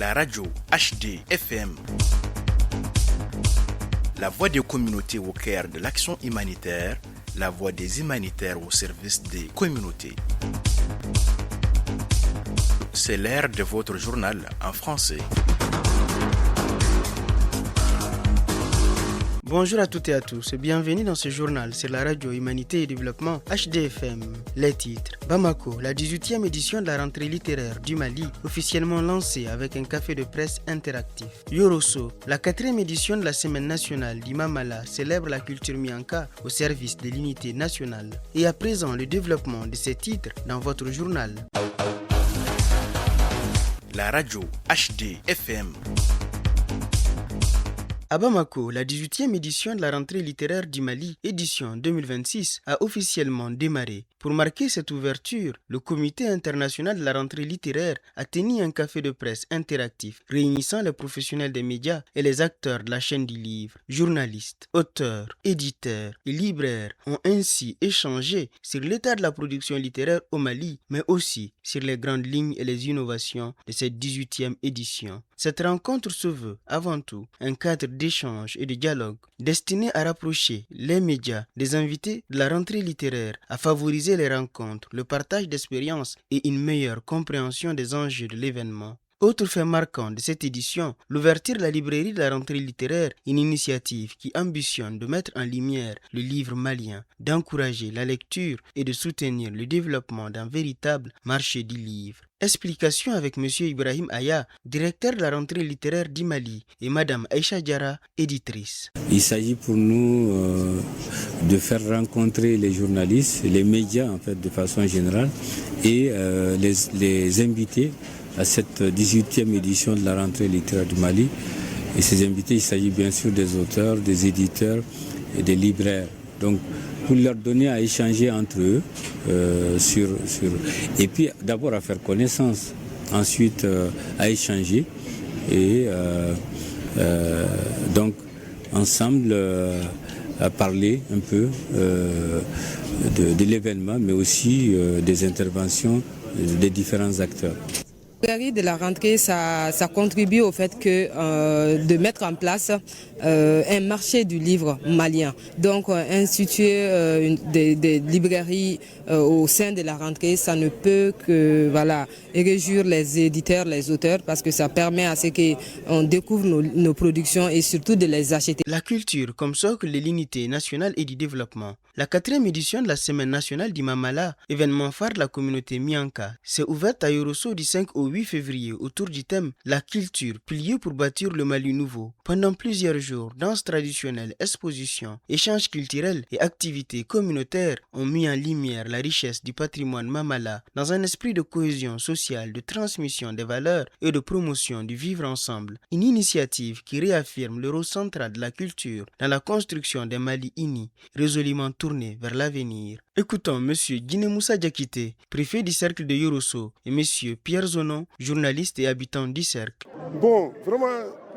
La radio HD FM. La voix des communautés au cœur de l'action humanitaire, la voix des humanitaires au service des communautés. C'est l'heure de votre journal en français. Bonjour à toutes et à tous et bienvenue dans ce journal sur la radio Humanité et Développement HDFM. Les titres: Bamako, la 18e édition de la rentrée littéraire du Mali, officiellement lancée avec un café de presse interactif. Yorosso, la 4e édition de la semaine nationale d'Imamala célèbre la culture Mianka au service de l'unité nationale. Et à présent, le développement de ces titres dans votre journal. La radio HDFM. À Bamako, la 18e édition de la rentrée littéraire du Mali, édition 2026, a officiellement démarré. Pour marquer cette ouverture, le Comité international de la rentrée littéraire a tenu un café de presse interactif réunissant les professionnels des médias et les acteurs de la chaîne du livre. Journalistes, auteurs, éditeurs et libraires ont ainsi échangé sur l'état de la production littéraire au Mali, mais aussi sur les grandes lignes et les innovations de cette 18e édition. Cette rencontre se veut, avant tout, un cadre d'échange et de dialogue destiné à rapprocher les médias des invités de la rentrée littéraire, à favoriser les rencontres, le partage d'expériences et une meilleure compréhension des enjeux de l'événement. Autre fait marquant de cette édition, l'ouverture de la librairie de la rentrée littéraire, une initiative qui ambitionne de mettre en lumière le livre malien, d'encourager la lecture et de soutenir le développement d'un véritable marché du livre. Explication avec M. Ibrahim Aya, directeur de la rentrée littéraire du Mali, et Mme Aïcha Diarra, éditrice. Il s'agit pour nous de faire rencontrer les journalistes, les médias en fait de façon générale, et les invités à cette 18e édition de la rentrée littéraire du Mali. Et ces invités, il s'agit bien sûr des auteurs, des éditeurs et des libraires. Donc, pour leur donner à échanger entre eux et puis d'abord à faire connaissance, ensuite à échanger et donc ensemble à parler un peu de l'événement, mais aussi des interventions des différents acteurs. La librairie de la rentrée, ça contribue au fait que de mettre en place un marché du livre malien. Donc instituer des librairies au sein de la rentrée, ça ne peut que réjouir les éditeurs, les auteurs, parce que ça permet à ce qu'on découvre nos productions et surtout de les acheter. La culture comme socle de l'unité nationale et du développement. La 4e édition de la semaine nationale d'Imamala, événement phare de la communauté Mianka, s'est ouverte à Yorosso du 5 au 8 février autour du thème « La culture, pilier pour bâtir le Mali nouveau ». Pendant plusieurs jours, danses traditionnelles, expositions, échanges culturels et activités communautaires ont mis en lumière la richesse du patrimoine Mamala dans un esprit de cohésion sociale, de transmission des valeurs et de promotion du vivre ensemble. Une initiative qui réaffirme le rôle central de la culture dans la construction d'un Mali uni, résolument tourné vers l'avenir. Écoutons M. Guinemoussa Diakité, préfet du cercle de Yorosso, et M. Pierre Zonon, journaliste et habitant du cercle. Bon, vraiment,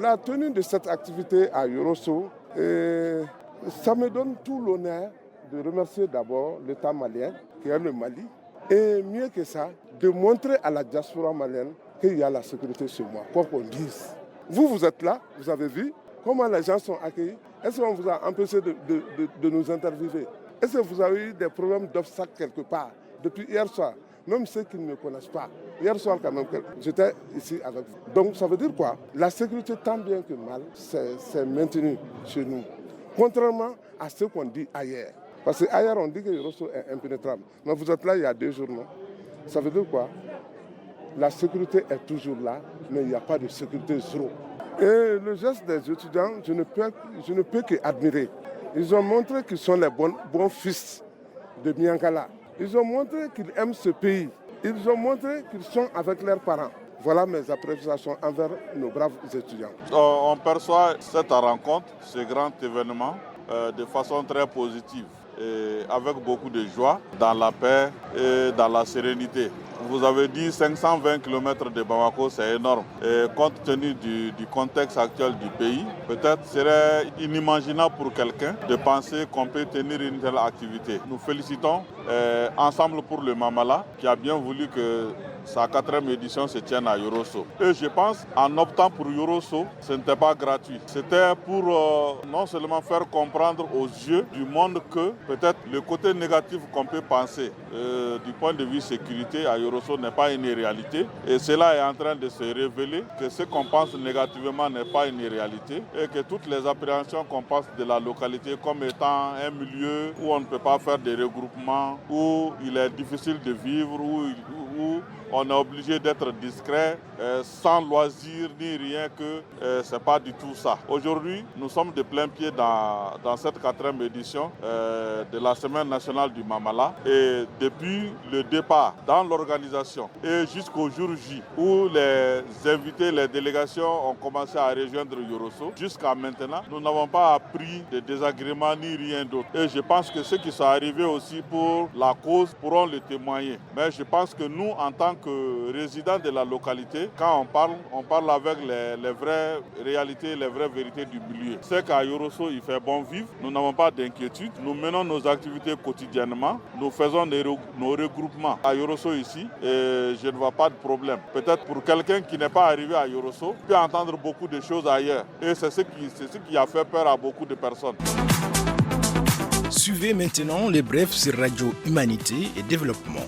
la tenue de cette activité à Yorosso, ça me donne tout l'honneur de remercier d'abord l'État malien, qui est le Mali, et mieux que ça, de montrer à la diaspora malienne qu'il y a la sécurité chez moi, quoi qu'on dise. Vous êtes là, vous avez vu comment les gens sont accueillis. Est-ce qu'on vous a empêché de nous interviewer? Est-ce que vous avez eu des problèmes d'obstacles quelque part depuis hier soir? Même ceux qui ne me connaissent pas. Hier soir, quand même, j'étais ici avec vous. Donc, ça veut dire quoi? La sécurité, tant bien que mal, c'est maintenu chez nous. Contrairement à ce qu'on dit ailleurs. Parce qu'ailleurs, on dit que Yorosso est impénétrable. Mais vous êtes là il y a 2 jours, non? Ça veut dire quoi? La sécurité est toujours là, mais il n'y a pas de sécurité zéro. Et le geste des étudiants, je ne peux qu'admirer. Ils ont montré qu'ils sont les bons fils de Miankala. Ils ont montré qu'ils aiment ce pays. Ils ont montré qu'ils sont avec leurs parents. Voilà mes appréciations envers nos braves étudiants. On perçoit cette rencontre, ce grand événement, de façon très positive et avec beaucoup de joie, dans la paix et dans la sérénité. Vous avez dit 520 km de Bamako, c'est énorme. Et compte tenu du contexte actuel du pays, peut-être serait inimaginable pour quelqu'un de penser qu'on peut tenir une telle activité. Nous félicitons Ensemble pour le Mamala qui a bien voulu que sa 4e édition se tienne à Yorosso. Et je pense, en optant pour Yorosso, ce n'était pas gratuit. C'était pour non seulement faire comprendre aux yeux du monde que peut-être le côté négatif qu'on peut penser du point de vue sécurité à Yorosso n'est pas une réalité. Et cela est en train de se révéler que ce qu'on pense négativement n'est pas une réalité et que toutes les appréhensions qu'on pense de la localité comme étant un milieu où on ne peut pas faire des regroupements, où il est difficile de vivre, où on est obligé d'être discret, sans loisir ni rien, que ce n'est pas du tout ça. Aujourd'hui, nous sommes de plein pied dans cette 4e édition de la Semaine nationale du Mamala. Et depuis le départ dans l'organisation et jusqu'au jour J, où les invités, les délégations ont commencé à rejoindre Yorosso, jusqu'à maintenant, nous n'avons pas appris de désagréments ni rien d'autre. Et je pense que ceux qui sont arrivés aussi pour la cause pourront le témoigner. Mais je pense que nous, en tant que résidents de la localité, quand on parle avec les vraies réalités, les vraies vérités du milieu. C'est qu'à Yorosso, il fait bon vivre, nous n'avons pas d'inquiétude, nous menons nos activités quotidiennement, nous faisons nos regroupements à Yorosso ici et je ne vois pas de problème. Peut-être pour quelqu'un qui n'est pas arrivé à Yorosso, peut entendre beaucoup de choses ailleurs et c'est ce qui a fait peur à beaucoup de personnes. Suivez maintenant les brefs sur Radio Humanité et Développement.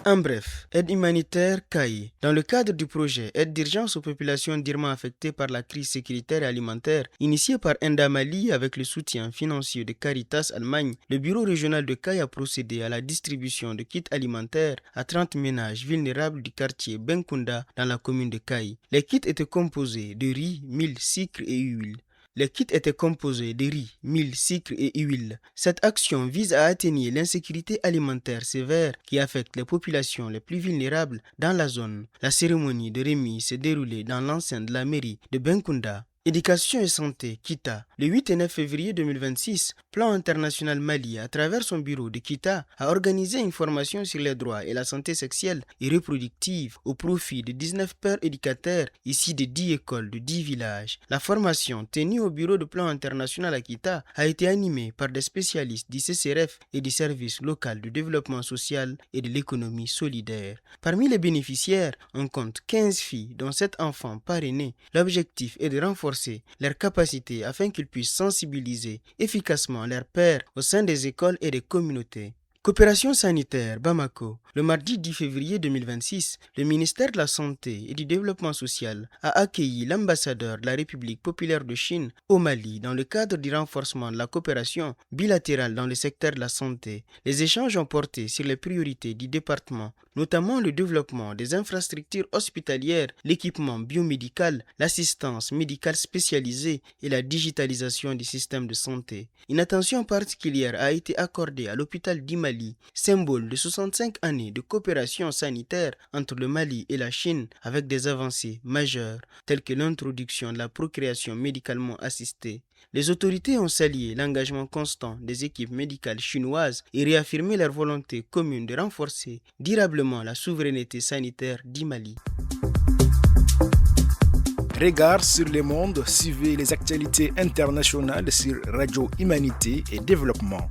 En bref, aide humanitaire CAI. Dans le cadre du projet Aide d'urgence aux populations durement affectées par la crise sécuritaire et alimentaire, initié par Enda Mali avec le soutien financier de Caritas Allemagne, le bureau régional de CAI a procédé à la distribution de kits alimentaires à 30 ménages vulnérables du quartier Benkunda dans la commune de CAI. Les kits étaient composés de riz, mil, sucre et huile. Les kits étaient composés de riz, mil, sucre et huile. Cette action vise à atténuer l'insécurité alimentaire sévère qui affecte les populations les plus vulnérables dans la zone. La cérémonie de remise s'est déroulée dans l'enceinte de la mairie de Benkunda. Éducation et santé, Kita. Le 8 et 9 février 2026, Plan international Mali, à travers son bureau de Kita, a organisé une formation sur les droits et la santé sexuelle et reproductive au profit de 19 pères éducateurs ici de 10 écoles de 10 villages. La formation, tenue au bureau de Plan international à Kita, a été animée par des spécialistes du CCRF et du service local de développement social et de l'économie solidaire. Parmi les bénéficiaires, on compte 15 filles, dont 7 enfants parrainés. L'objectif est de renforcer leurs capacités afin qu'ils puissent sensibiliser efficacement leurs pairs au sein des écoles et des communautés. Coopération sanitaire Bamako. Le mardi 10 février 2026, le ministère de la Santé et du Développement social a accueilli l'ambassadeur de la République populaire de Chine au Mali dans le cadre du renforcement de la coopération bilatérale dans le secteur de la santé. Les échanges ont porté sur les priorités du département, notamment le développement des infrastructures hospitalières, l'équipement biomédical, l'assistance médicale spécialisée et la digitalisation du système de santé. Une attention particulière a été accordée à l'hôpital du Mali, symbole de 65 années de coopération sanitaire entre le Mali et la Chine avec des avancées majeures telles que l'introduction de la procréation médicalement assistée. Les autorités ont salué l'engagement constant des équipes médicales chinoises et réaffirmé leur volonté commune de renforcer durablement la souveraineté sanitaire du Mali. Regard sur le monde, suivez les actualités internationales sur Radio Humanité et Développement.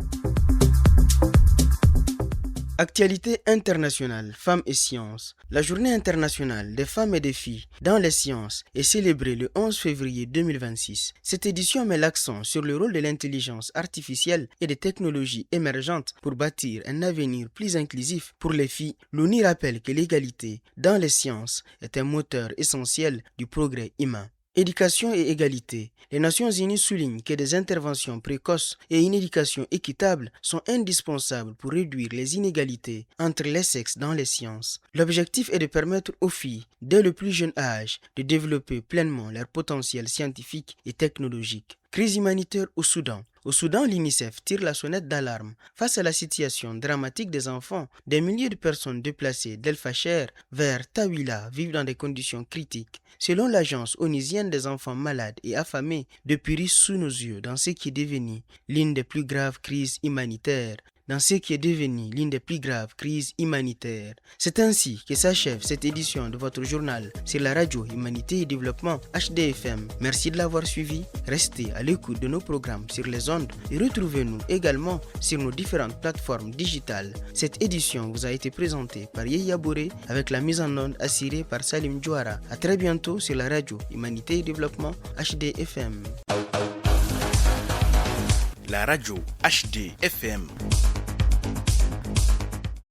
Actualité internationale, femmes et sciences. La journée internationale des femmes et des filles dans les sciences est célébrée le 11 février 2026. Cette édition met l'accent sur le rôle de l'intelligence artificielle et des technologies émergentes pour bâtir un avenir plus inclusif pour les filles. L'ONU rappelle que l'égalité dans les sciences est un moteur essentiel du progrès humain. Éducation et égalité. Les Nations Unies soulignent que des interventions précoces et une éducation équitable sont indispensables pour réduire les inégalités entre les sexes dans les sciences. L'objectif est de permettre aux filles, dès le plus jeune âge, de développer pleinement leur potentiel scientifique et technologique. Crise humanitaire au Soudan. Au Soudan, l'UNICEF tire la sonnette d'alarme face à la situation dramatique des enfants. Des milliers de personnes déplacées d'El Fasher vers Tawila vivent dans des conditions critiques. Selon l'agence onusienne des enfants malades et affamés, de périr sous nos yeux dans ce qui est devenu l'une des plus graves crises humanitaires dans ce qui est devenu l'une des plus graves crises humanitaires. C'est ainsi que s'achève cette édition de votre journal sur la radio Humanité et Développement HDFM. Merci de l'avoir suivi. Restez à l'écoute de nos programmes sur les ondes et retrouvez-nous également sur nos différentes plateformes digitales. Cette édition vous a été présentée par Yeya Boré avec la mise en onde assurée par Salim Djouara. À très bientôt sur la radio Humanité et Développement HDFM. La radio HDFM.